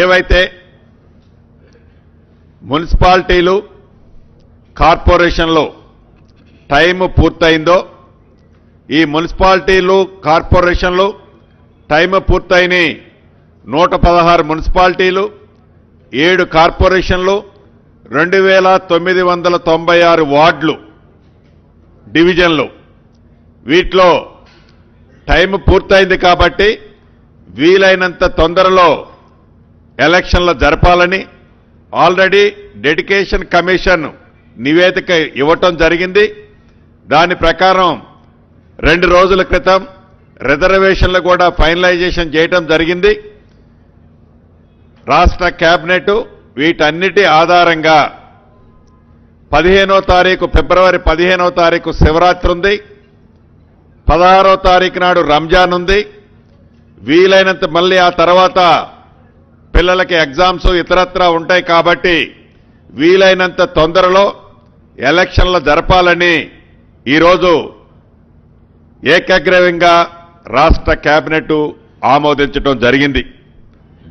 ఏవైతే మున్సిపాలిటీలు కార్పొరేషన్లో టైం పూర్తయిందో ఈ మున్సిపాలిటీలు కార్పొరేషన్లు టైం పూర్తయిన 116 మున్సిపాలిటీలు 7 కార్పొరేషన్లు 2996 వార్డులు డివిజన్లు వీటిలో టైం పూర్తయింది కాబట్టి వీలైనంత తొందరలో ఎలక్షన్లు జరపాలని ఆల్రెడీ డెడికేషన్ కమిషన్ నివేదిక ఇవ్వటం జరిగింది. దాని ప్రకారం 2 రోజుల క్రితం రిజర్వేషన్లు కూడా ఫైనలైజేషన్ చేయటం జరిగింది. రాష్ట్ర కేబినెట్ వీటన్నిటి ఆధారంగా 15వ తారీఖు ఫిబ్రవరి 15వ తారీఖు శివరాత్రి ఉంది, 16వ తారీఖు నాడు రంజాన్ ఉంది. వీలైనంత మళ్ళీ ఆ తర్వాత పిల్లలకి ఎగ్జామ్స్ ఇతరత్రా ఉంటాయి కాబట్టి వీలైనంత తొందరలో ఎలక్షన్లు జరపాలని ఈరోజు ఏకగ్రీవంగా రాష్ట్ర కేబినెట్ ఆమోదించడం జరిగింది.